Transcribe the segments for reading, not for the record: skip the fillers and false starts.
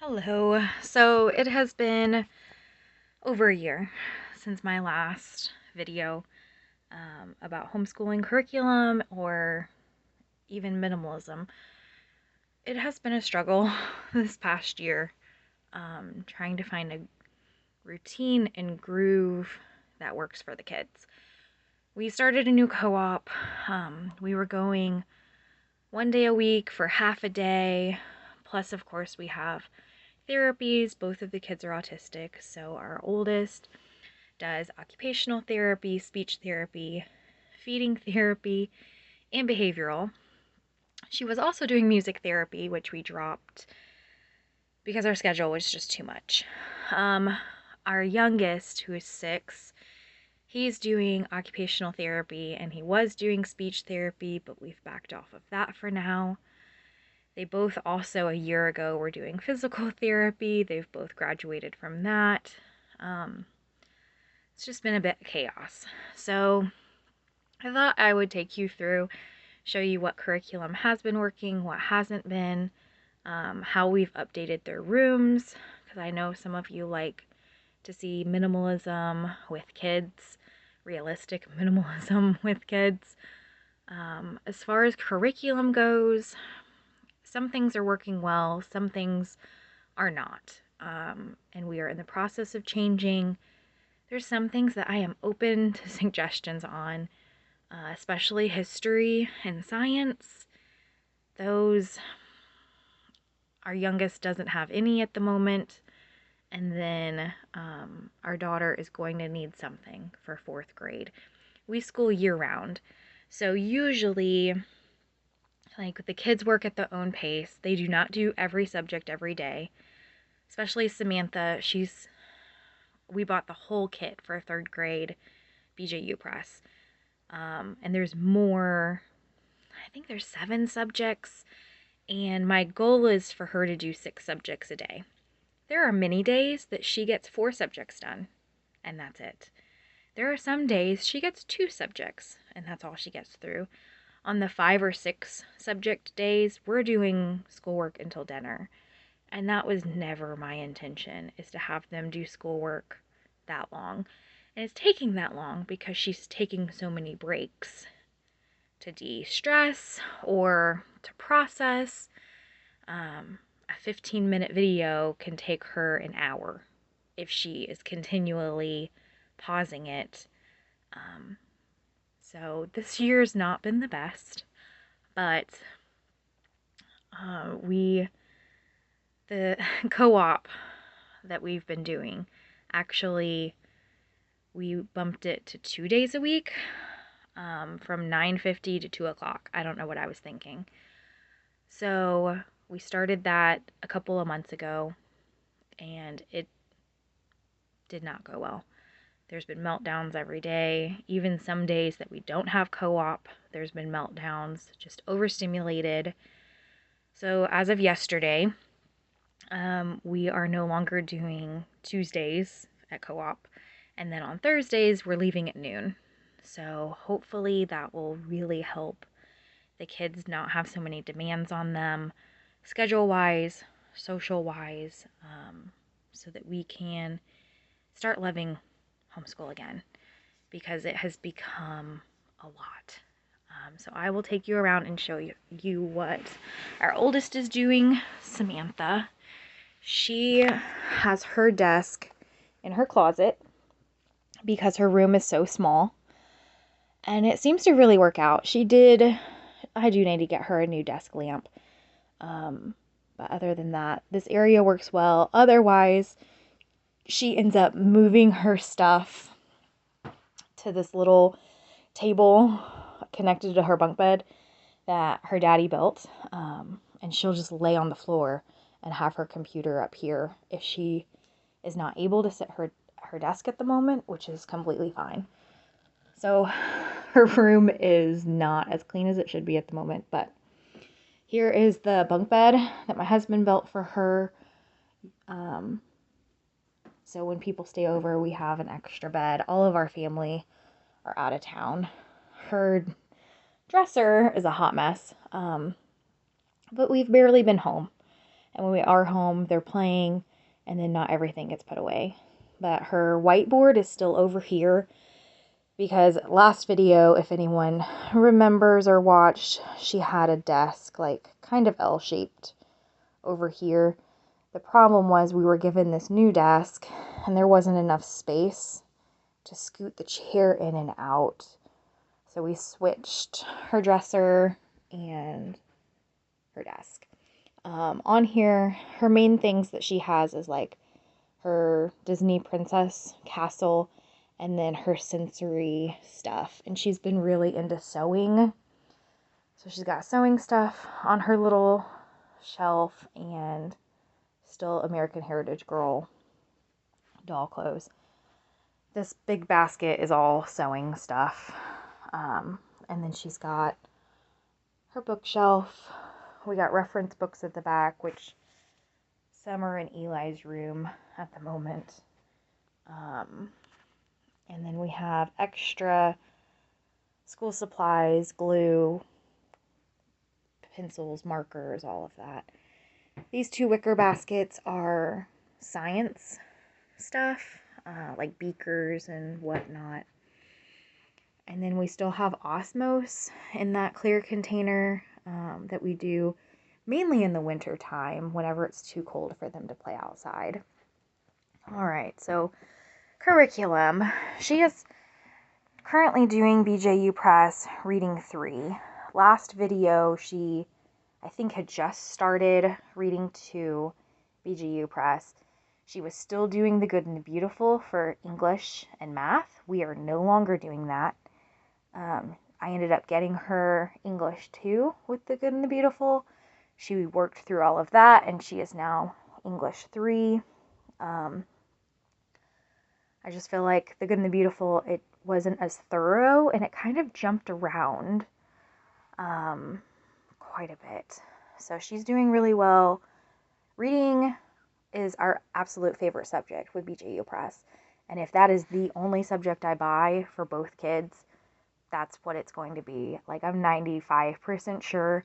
Hello. So it has been over a year since my last video about homeschooling curriculum or even minimalism. It has been a struggle this past year, trying to find a routine and groove that works for the kids. We started a new co-op. We were going one day a week for half a day. Plus, of course, we have therapies. Both of the kids are autistic, so our oldest does occupational therapy, speech therapy, feeding therapy, and behavioral. She was also doing music therapy, which we dropped because our schedule was just too much. Our youngest, who is 6, he's doing occupational therapy, and he was doing speech therapy, but we've backed off of that for now. They both also a year ago were doing physical therapy. They've both graduated from that. It's just been a bit chaos. So I thought I would take you through, show you what curriculum has been working, what hasn't been, how we've updated their rooms, because I know some of you like to see minimalism with kids, realistic minimalism with kids. As far as curriculum goes, some things are working well, some things are not. And we are in the process of changing. There's some things that I am open to suggestions on, especially history and science. Those, our youngest doesn't have any at the moment. And then our daughter is going to need something for 4th grade. We school year round. So usually, like, the kids work at their own pace. They do not do every subject every day. Especially Samantha, we bought the whole kit for 3rd grade BJU Press. And there's more, I think there's 7 subjects, and my goal is for her to do 6 subjects a day. There are many days that she gets 4 subjects done, and that's it. There are some days she gets 2 subjects, and that's all she gets through. On the 5 or 6 subject days, we're doing schoolwork until dinner. And that was never my intention, is to have them do schoolwork that long. And it's taking that long because she's taking so many breaks to de-stress or to process. A 15-minute video can take her an hour if she is continually pausing it. So this year's not been the best, but the co-op that we've been doing, actually, we bumped it to 2 days a week, from 9:50 to 2 o'clock. I don't know what I was thinking. So we started that a couple of months ago, and it did not go well. There's been meltdowns every day. Even some days that we don't have co-op, there's been meltdowns, just overstimulated. So as of yesterday, we are no longer doing Tuesdays at co-op, and then on Thursdays we're leaving at noon. So hopefully that will really help the kids not have so many demands on them, schedule-wise, social-wise, so that we can start loving homeschool again, because it has become a lot. So I will take you around and show you what our oldest is doing, Samantha. She has her desk in her closet because her room is so small, and it seems to really work out. I do need to get her a new desk lamp, but other than that, this area works well. Otherwise, she ends up moving her stuff to this little table connected to her bunk bed that her daddy built, and she'll just lay on the floor and have her computer up here if she is not able to sit her desk at the moment, which is completely fine. So her room is not as clean as it should be at the moment, but here is the bunk bed that my husband built for her. So when people stay over, we have an extra bed. All of our family are out of town. Her dresser is a hot mess, but we've barely been home. And when we are home, they're playing, and then not everything gets put away. But her whiteboard is still over here because last video, if anyone remembers or watched, she had a desk like kind of L-shaped over here. The problem was we were given this new desk and there wasn't enough space to scoot the chair in and out. So we switched her dresser and her desk. On here, her main things that she has is like her Disney princess castle and then her sensory stuff. And she's been really into sewing. So she's got sewing stuff on her little shelf and still American Heritage Girl doll clothes. This big basket is all sewing stuff. And then she's got her bookshelf. We got reference books at the back, which some are in Eli's room at the moment. And then we have extra school supplies, glue, pencils, markers, all of that. These two wicker baskets are science stuff, like beakers and whatnot. And then we still have osmose in that clear container that we do mainly in the winter time whenever it's too cold for them to play outside. All right, so curriculum. She is currently doing BJU Press Reading 3. Last video, she, I think, had just started Reading 2 BJU Press. She was still doing The Good and the Beautiful for English and math. We are no longer doing that. I ended up getting her English 2 with The Good and the Beautiful. She worked through all of that, and she is now English 3. I just feel like The Good and the Beautiful, it wasn't as thorough, and it kind of jumped around quite a bit. So she's doing really well. Reading is our absolute favorite subject with BJU Press. And if that is the only subject I buy for both kids, that's what it's going to be. Like, I'm 95% sure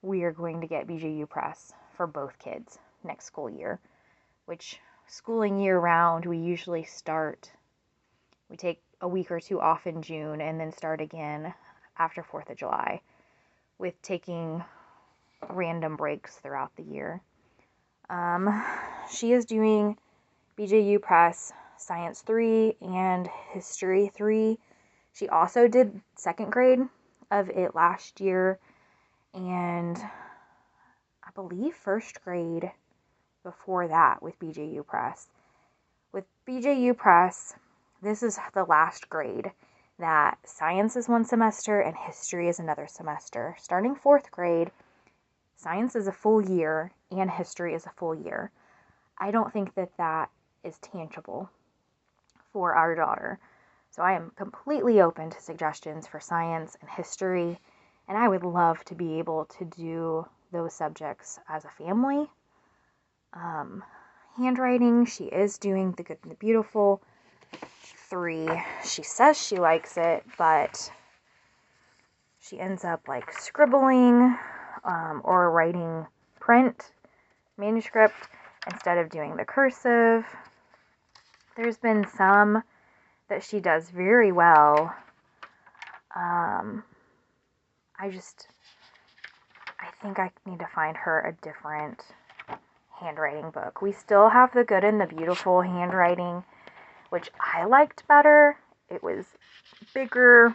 we are going to get BJU Press for both kids next school year, which schooling year round, we usually start, we take a week or two off in June and then start again after 4th of July with taking random breaks throughout the year. She is doing BJU Press Science 3 and History 3. She also did 2nd grade of it last year and I believe 1st grade before that with BJU Press. With BJU Press, this is the last grade that science is one semester and history is another semester. Starting 4th grade, science is a full year and history is a full year. I don't think that that is tangible for our daughter. So I am completely open to suggestions for science and history, and I would love to be able to do those subjects as a family. Handwriting, she is doing The Good and the Beautiful 3. She says she likes it, but she ends up like scribbling or writing print manuscript instead of doing the cursive. There's been some that she does very well. I think I need to find her a different handwriting book. We still have The Good and the Beautiful handwriting, which I liked better. It was bigger.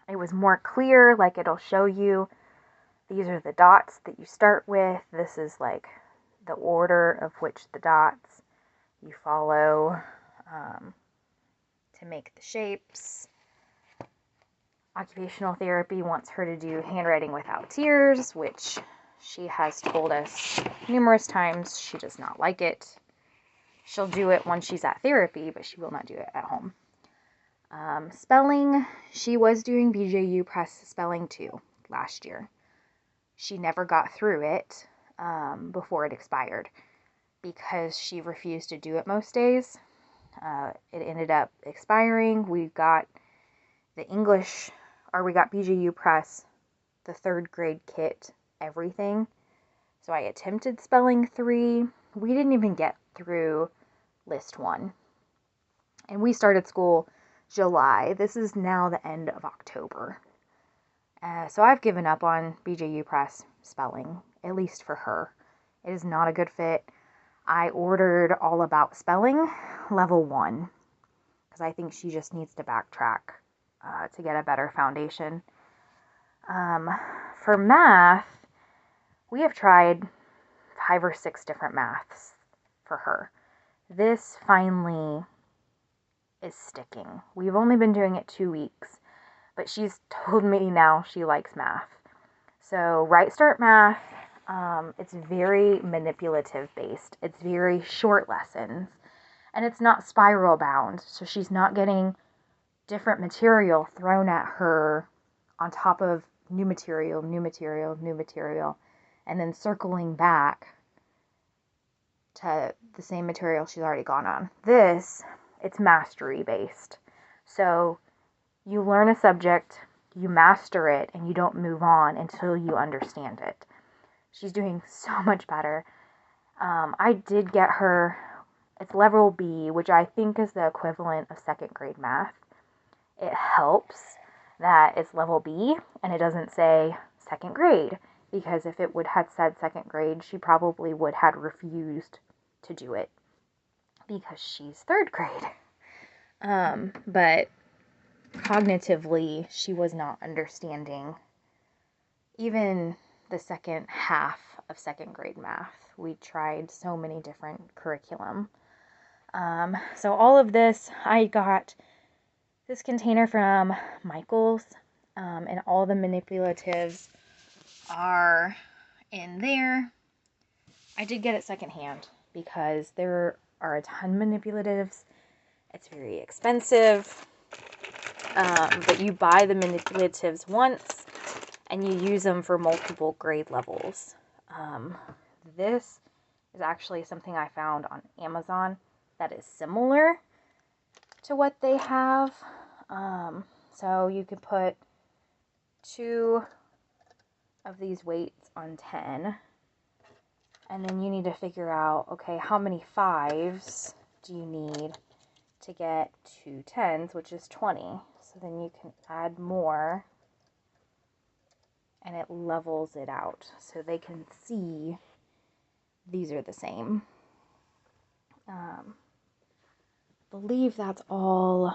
It was more clear, like it'll show you these are the dots that you start with. This is like the order of which the dots you follow to make the shapes. Occupational therapy wants her to do handwriting without tears, which she has told us numerous times she does not like it. She'll do it when she's at therapy, but she will not do it at home. Spelling, she was doing BJU Press Spelling 2 last year. She never got through it before it expired because she refused to do it most days. It ended up expiring. We got BJU Press, the 3rd grade kit, everything. So I attempted spelling 3. We didn't even get through list 1. And we started school July. This is now the end of October. So I've given up on BJU Press spelling, at least for her. It is not a good fit. I ordered All About Spelling, level 1, because I think she just needs to backtrack to get a better foundation. For math, we have tried 5 or 6 different maths for her. This finally is sticking. We've only been doing it 2 weeks, but she's told me now she likes math. So Right Start Math, it's very manipulative based. It's very short lessons, and it's not spiral bound. So she's not getting different material thrown at her on top of new material, and then circling back to the same material she's already gone on. It's mastery based. So you learn a subject, you master it, and you don't move on until you understand it. She's doing so much better. I did get her, it's level B, which I think is the equivalent of 2nd grade math. It helps that it's level B and it doesn't say 2nd grade, because if it would have said 2nd grade, she probably would have refused to do it because she's 3rd grade. But cognitively, she was not understanding even the second half of 2nd grade math. We tried so many different curriculum. So all of this, I got this container from Michael's, and all the manipulatives are in there. I did get it secondhand because there are a ton of manipulatives. It's very expensive, but you buy the manipulatives once and you use them for multiple grade levels. This is actually something I found on Amazon that is similar to what they have. So you could put 2 of these weights on 10, and then you need to figure out, okay, how many 5s do you need to get 2 10s, which is 20. So then you can add more, and it levels it out so they can see these are the same. Believe that's all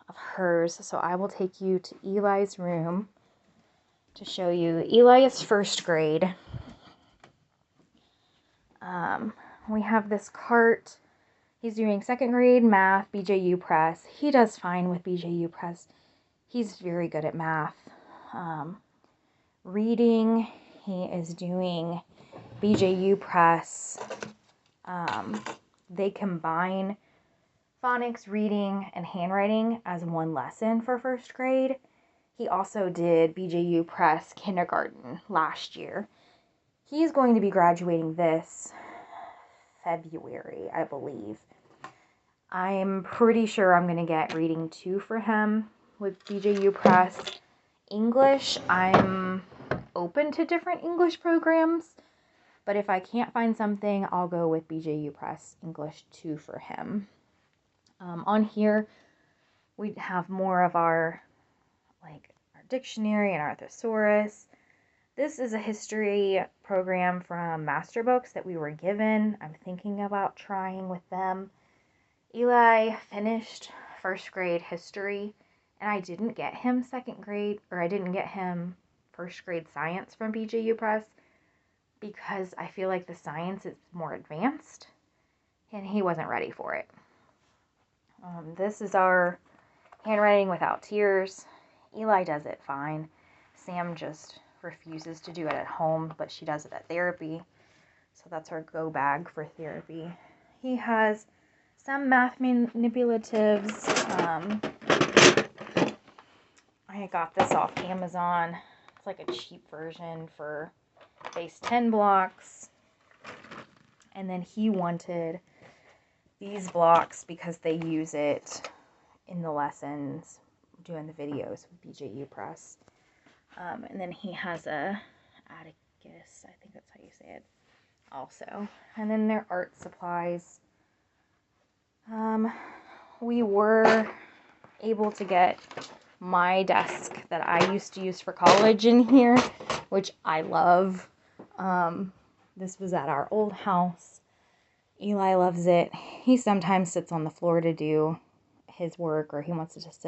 of hers. So I will take you to Eli's room to show you. Eli is 1st grade. We have this cart. He's doing 2nd grade math, BJU Press. He does fine with BJU Press. He's very good at math. Reading, he is doing BJU Press. They combine phonics, reading, and handwriting as one lesson for 1st grade. He also did BJU Press kindergarten last year. He's going to be graduating this February, I believe. I'm pretty sure I'm going to get reading 2 for him with BJU Press. English, I'm open to different English programs, but if I can't find something, I'll go with BJU Press English 2 for him. On here, we have more of our dictionary and our thesaurus. This is a history program from Master Books that we were given. I'm thinking about trying with them. Eli finished 1st grade history, and I didn't get him 2nd grade, or I didn't get him 1st grade science from BJU Press because I feel like the science is more advanced, and he wasn't ready for it. This is our handwriting without tears. Eli does it fine. Sam just refuses to do it at home, but she does it at therapy. So that's our go bag for therapy. He has some math manipulatives. I got this off Amazon. It's like a cheap version for base 10 blocks. And then he wanted these blocks because they use it in the lessons, doing the videos with BJU Press. And then he has a Atticus, I think that's how you say it. also. And then their art supplies. We were able to get my desk that I used to use for college in here, which I love. This was at our old house. Eli loves it. He sometimes sits on the floor to do his work, or he wants to just sit